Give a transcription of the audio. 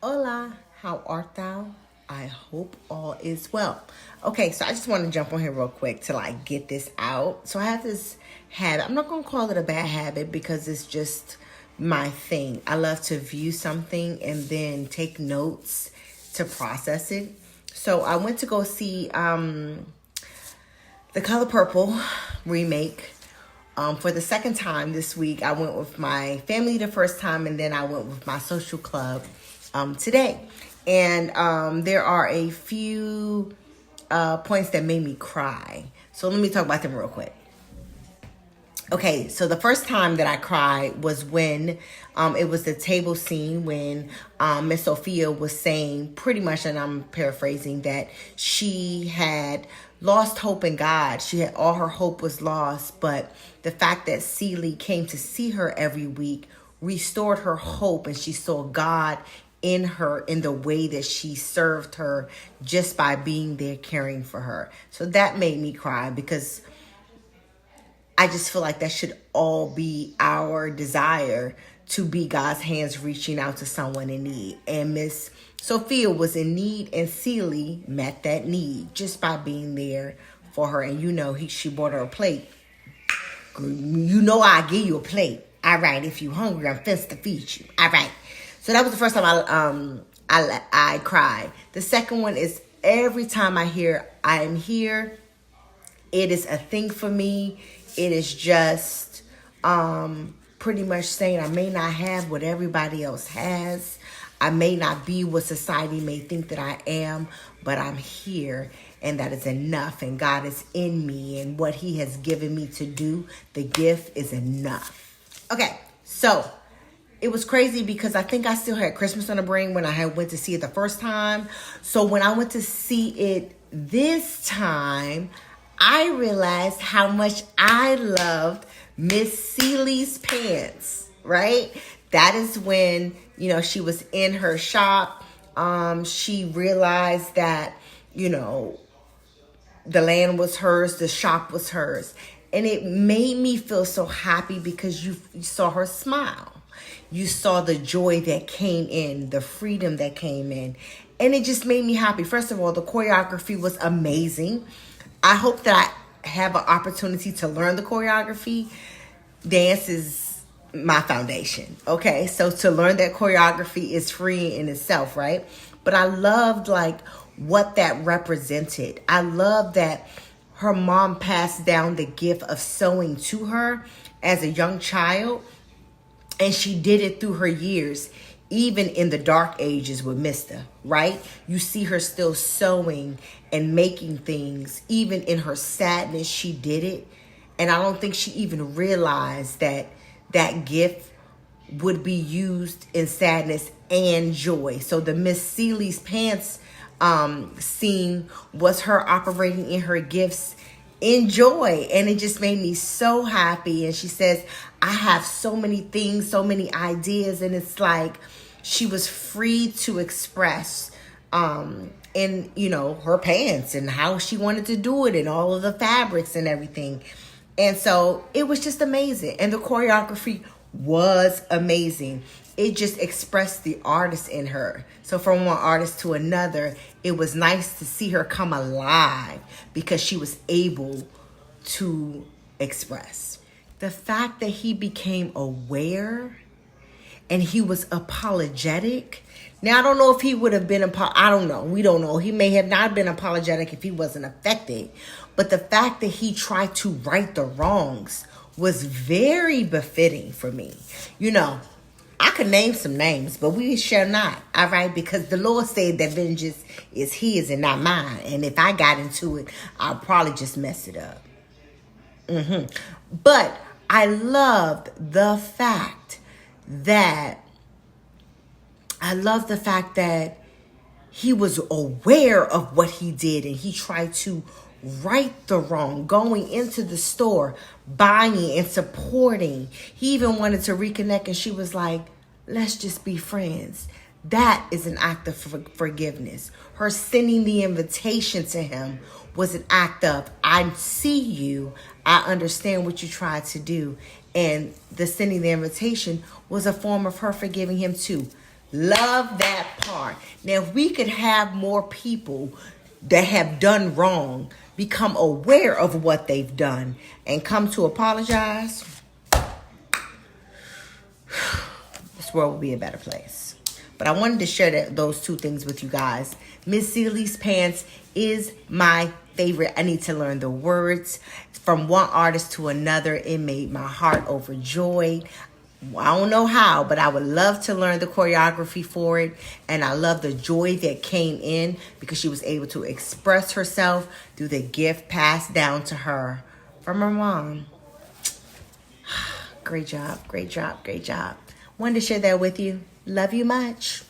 Hola, how art thou? I hope all is well. Okay, so I just want to jump on here real quick to get this out. So I have this habit. I'm not going to call it a bad habit because it's just my thing. I love to view something and then take notes to process it. So I went to go see The Color Purple remake. For the second time this week. I went with my family the first time, and then I went with my social club today. And there are a few points that made me cry. So let me talk about them real quick. Okay, so the first time that I cried was when it was the table scene when Miss Sophia was saying pretty much, and I'm paraphrasing, that she had lost hope in God. She had all her hope was lost, but the fact that Celie came to see her every week restored her hope, and she saw God in her in the way that she served her just by being there caring for her. So that made me cry because I just feel like that should all be our desire, to be God's hands reaching out to someone in need. And Miss Sophia was in need, and Celie met that need just by being there for her. And she bought her a plate. I give you a plate. All right, if you hungry, I'm fenced to feed you. All right. So that was the first time I cried. The second one is every time I hear I am here, it is a thing for me. It is just pretty much saying I may not have what everybody else has. I may not be what society may think that I am, but I'm here, and that is enough. And God is in me, and what he has given me to do, the gift is enough. Okay, so it was crazy because I think I still had Christmas on the brain when I went to see it the first time. So when I went to see it this time, I realized how much I loved Miss Celie's pants, right? That is when, she was in her shop. She realized that, the land was hers, the shop was hers. And it made me feel so happy because you saw her smile. You saw the joy that came in, the freedom that came in. And it just made me happy. First of all, the choreography was amazing. I hope that I have an opportunity to learn the choreography. Dance is my foundation. Okay, so to learn that choreography is free in itself, right? But I loved what that represented. I love that her mom passed down the gift of sewing to her as a young child, and she did it through her years, even in the dark ages with Mr., right? You see her still sewing and making things. Even in her sadness, she did it. And I don't think she even realized that that gift would be used in sadness and joy. So the Miss Celie's pants scene was her operating in her gifts in joy. And it just made me so happy. And she says, I have so many things, so many ideas. And it's like she was free to express in, her pants and how she wanted to do it and all of the fabrics and everything. And so it was just amazing. And the choreography was amazing. It just expressed the artist in her. So from one artist to another, it was nice to see her come alive because she was able to express. The fact that he became aware and he was apologetic. Now, I don't know if he would have been, I don't know. We don't know. He may have not been apologetic if he wasn't affected. But the fact that he tried to right the wrongs was very befitting for me. I could name some names, but we shall not. All right? Because the Lord said that vengeance is his and not mine. And if I got into it, I'll probably just mess it up. But I loved the fact that he was aware of what he did, and he tried to right the wrong, going into the store, buying and supporting. He even wanted to reconnect, and she was like, let's just be friends. That is an act of forgiveness. Her sending the invitation to him was an act of, I see you, I understand what you tried to do. And the sending the invitation was a form of her forgiving him too. Love that part. Now, if we could have more people that have done wrong become aware of what they've done and come to apologize, this world will be a better place. But I wanted to share those two things with you guys. Miss Seeley's Pants is my favorite. I need to learn the words from one artist to another. It made my heart overjoyed. I don't know how, but I would love to learn the choreography for it. And I love the joy that came in because she was able to express herself through the gift passed down to her from her mom. Great job, great job, great job. Wanted to share that with you. Love you much.